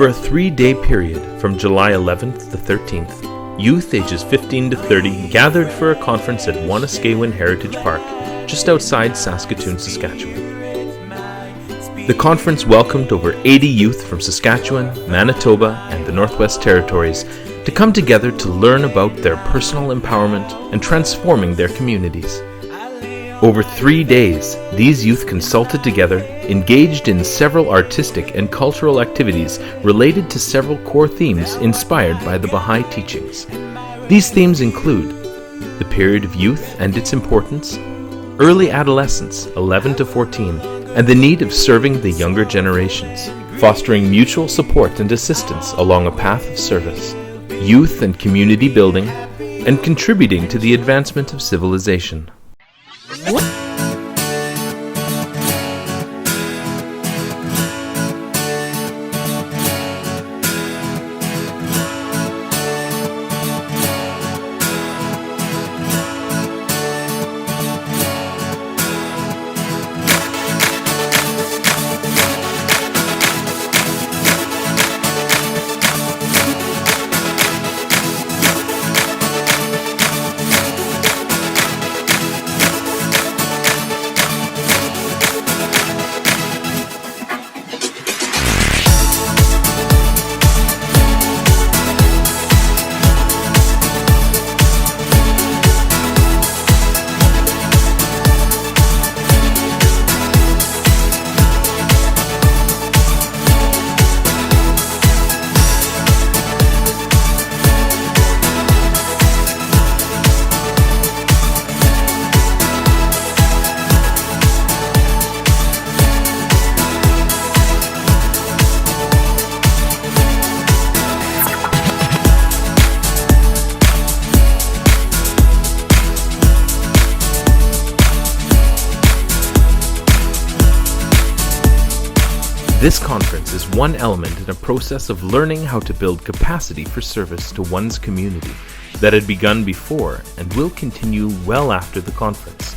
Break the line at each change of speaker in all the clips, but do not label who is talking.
Over a 3-day period from July 11th to 13th, youth ages 15 to 30 gathered for a conference at Wanuskewin Heritage Park, just outside Saskatoon, Saskatchewan. The conference welcomed over 80 youth from Saskatchewan, Manitoba, and the Northwest Territories to come together to learn about their personal empowerment and transforming their communities. Over 3 days, these youth consulted together, engaged in several artistic and cultural activities related to several core themes inspired by the Baha'i teachings. These themes include the period of youth and its importance, early adolescence, 11 to 14, and the need of serving the younger generations, fostering mutual support and assistance along a path of service, youth and community building, and contributing to the advancement of civilization. This conference is one element in a process of learning how to build capacity for service to one's community that had begun before and will continue well after the conference.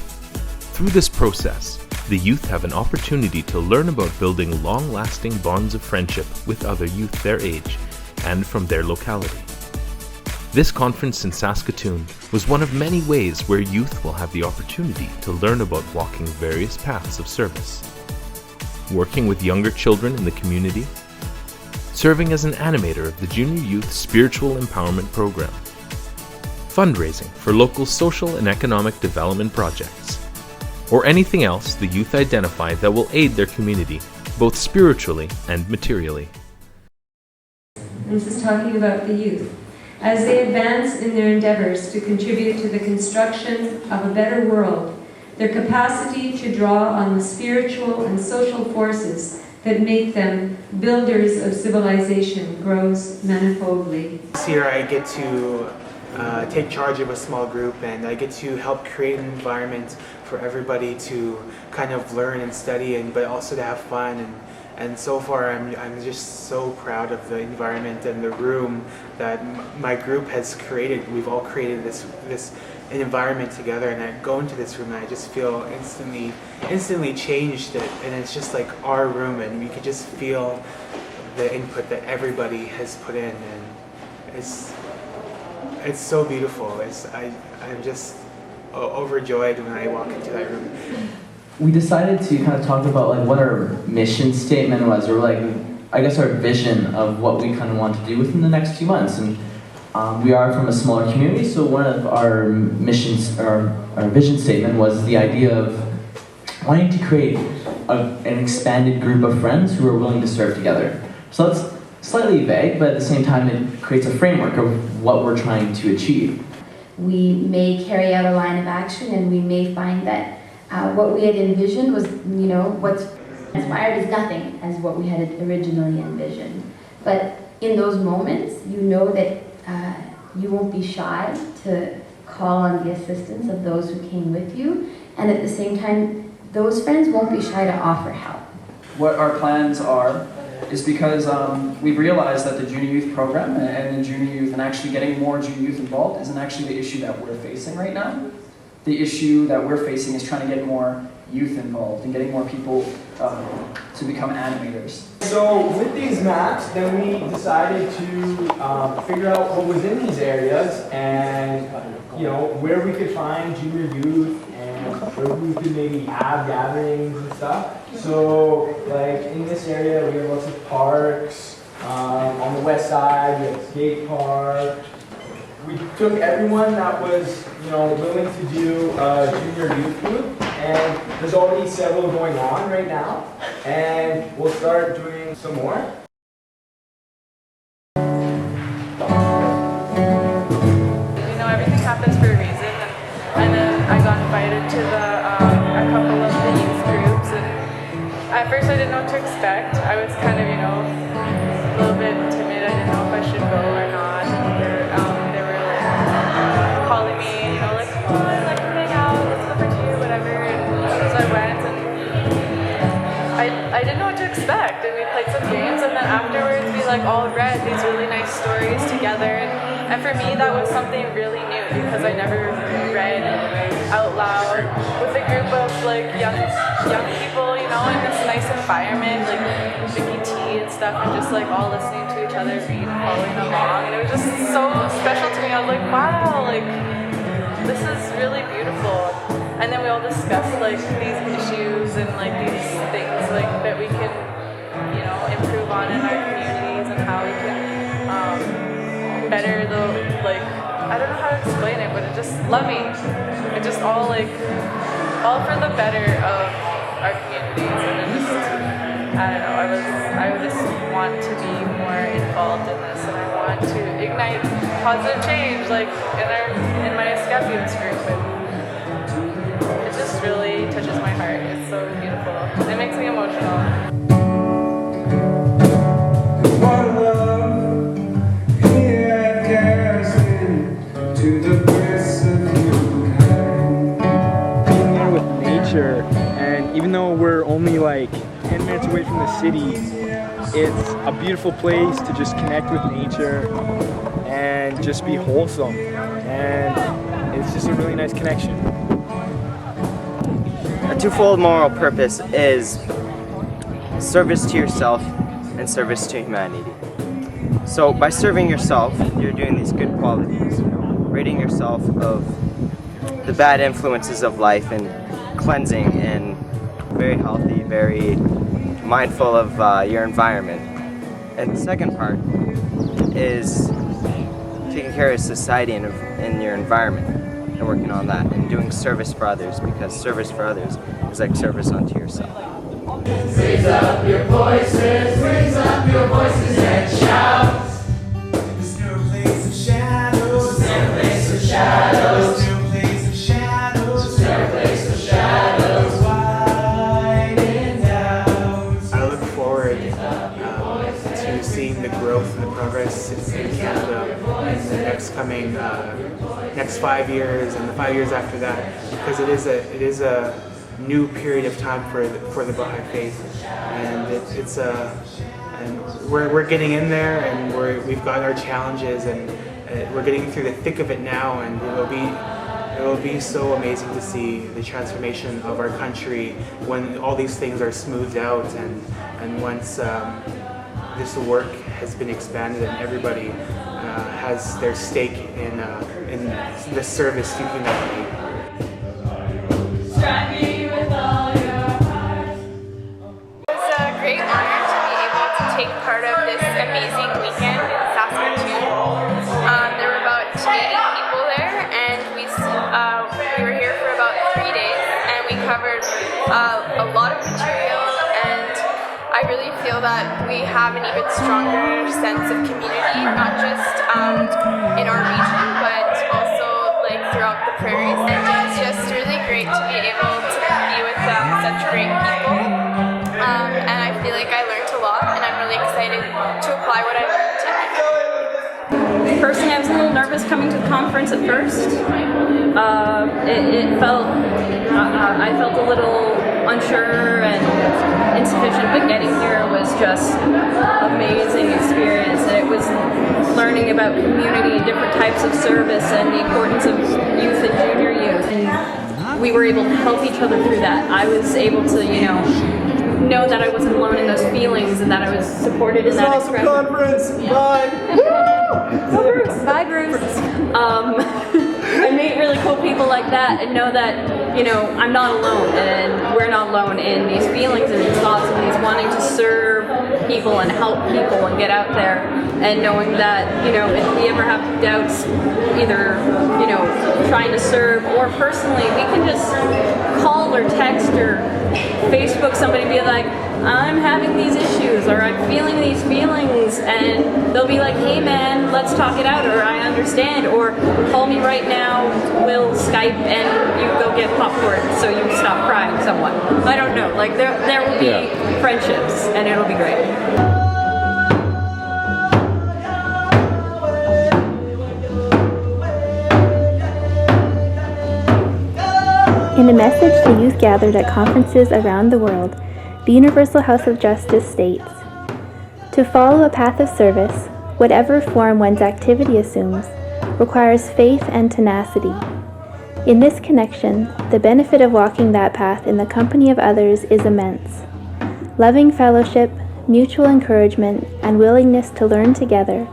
Through this process, the youth have an opportunity to learn about building long-lasting bonds of friendship with other youth their age and from their locality. This conference in Saskatoon was one of many ways where youth will have the opportunity to learn about walking various paths of service. Working with younger children in the community, serving as an animator of the Junior Youth Spiritual Empowerment Program, fundraising for local social and economic development projects, or anything else the youth identify that will aid their community, both spiritually and materially.
This is talking about the youth. As they advance in their endeavors to contribute to the construction of a better world, their capacity to draw on the spiritual and social forces that make them builders of civilization grows manifoldly.
This year I get to take charge of a small group, and I get to help create an environment for everybody to kind of learn and study, but also to have fun. And so far I'm just so proud of the environment and the room that my group has created. We've all created this an environment together, and I go into this room and I just feel instantly changed, and it's just like our room, and you could just feel the input that everybody has put in, and it's so beautiful. I'm just overjoyed when I walk into that room.
We decided to kind of talk about like what our mission statement was, or like I guess our vision of what we kind of want to do within the next 2 months. And we are from a smaller community, so one of our missions, or our vision statement, was the idea of wanting to create an expanded group of friends who are willing to serve together. So it's slightly vague, but at the same time it creates a framework of what we're trying to achieve.
We may carry out a line of action, and we may find that what we had envisioned was, what's inspired is nothing as what we had originally envisioned. But in those moments, you know that you won't be shy to call on the assistance of those who came with you, and at the same time, those friends won't be shy to offer help.
What our plans are is because we've realized that the junior youth program and the junior youth, and actually getting more junior youth involved, isn't actually the issue that we're facing right now. The issue that we're facing is trying to get more youth involved and getting more people to become animators.
So with these maps, then we decided to figure out what was in these areas and where we could find junior youth and where we could maybe have gatherings and stuff. So like in this area we have lots of parks. On the west side we have a skate park. We took everyone that was willing to do a junior youth group, and there's already several going on right now, and we'll start doing some more.
Everything happens for a reason, and then I got invited to a couple of the youth groups, and at first I didn't know what to expect. I was kind of, a little bit timid. I didn't know if I should go or not. They were like calling me, like, come on, like, hang out, let's go for tea, whatever. And so I went, and I didn't know what to expect, and we played some games, and then afterwards we all read these really nice stories together, and for me that was something really new because I never read out loud with a group of young people, in this nice environment, drinking tea and stuff, and just all listening to each other read and following along, and it was just so special to me. I was like, wow, this is really beautiful. And then we all discussed these issues and these things that we can improve on in our communities, and how we can better I don't know how to explain it, but it's just loving. It's just all for the better of our communities, and it just, I don't know, I just want to be more involved in this, and I want to ignite positive change in my Scout Youth group, and it just really touches my heart. It's so beautiful. It makes me emotional.
And even though we're only 10 minutes away from the city, it's a beautiful place to just connect with nature and just be wholesome, and it's just a really nice connection.
A twofold moral purpose is service to yourself and service to humanity. So by serving yourself, you're doing these good qualities, ridding yourself of the bad influences of life and cleansing and very healthy, very mindful of your environment. And the second part is taking care of society and your environment and working on that and doing service for others, because service for others is like service unto yourself.
Raise up your voices and shout. There's no place of shadows. There's no place of shadows. There's no place of shadows. There's no place of shadows. Wide and out.
I look forward to seeing the growth and the progress in Canada in the next 5 years and the 5 years after that, because it is a new period of time for the Baha'i faith, and and we're getting in there, and we've got our challenges, and we're getting through the thick of it now, and it will be so amazing to see the transformation of our country when all these things are smoothed out, and once this work has been expanded and everybody has their stake in the service to humanity.
Take part of this amazing weekend in Saskatoon. There were about 80 people there, and we were here for about 3 days, and we covered a lot of material, and I really feel that we have an even stronger sense of community, not just in our region, but also throughout the prairies. And it's just really great to be able to be with such great people, and I feel like I learned a lot, and I'm really excited to apply what I learned today.
Personally, I was a little nervous coming to the conference at first. I felt a little unsure and insufficient, but getting here was just an amazing experience, and it was learning about community, different types of service, and the importance of youth and junior youth. And we were able to help each other through that. I was able to, know that I wasn't alone in those feelings and that I was supported in that expression.
Conference. Bye.
Bye, Bruce. And meet really cool people like that and know that, you know, I'm not alone and we're not alone in these feelings and these thoughts and these wanting to serve people and help people and get out there, and knowing that, you know, if we ever have doubts, either, you know, trying to serve or personally, we can just call or text or Facebook somebody, be like, I'm having these issues or I'm feeling these feelings, and they'll be like, hey man, let's talk it out, or I understand, or call me right now, we'll Skype and you go get popcorn so you stop crying somewhat. I don't know, like there will be friendships and it'll be great.
In a message to youth gathered at conferences around the world, the Universal House of Justice states, "To follow a path of service, whatever form one's activity assumes, requires faith and tenacity. In this connection, the benefit of walking that path in the company of others is immense. Loving fellowship, mutual encouragement, and willingness to learn together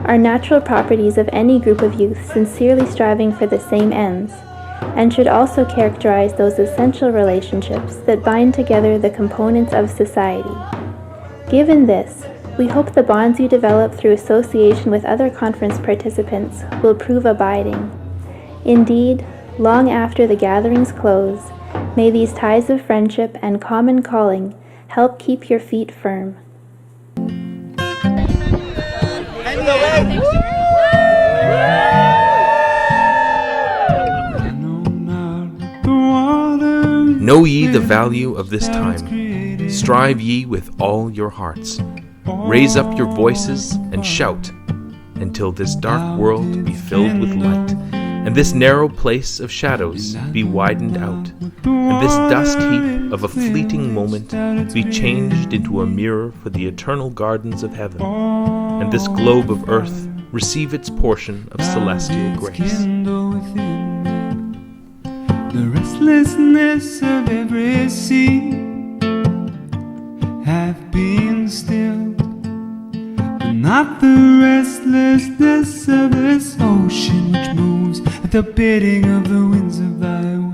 are natural properties of any group of youth sincerely striving for the same ends, and should also characterize those essential relationships that bind together the components of society. Given this, we hope the bonds you develop through association with other conference participants will prove abiding. Indeed, long after the gatherings close, may these ties of friendship and common calling help keep your feet firm."
Know ye the value of this time. Strive ye with all your hearts. Raise up your voices and shout until this dark world be filled with light, and this narrow place of shadows be widened out, and this dust heap of a fleeting moment be changed into a mirror for the eternal gardens of heaven, and this globe of earth receive its portion of celestial grace.
The restlessness of every sea have been still, but not the restlessness of this ocean which moves at the bidding of the winds of thy will.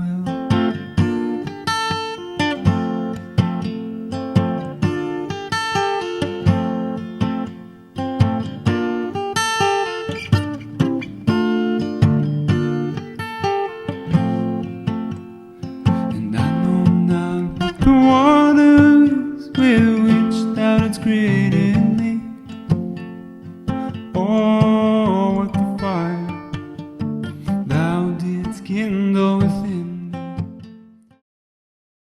And I know not what the water is with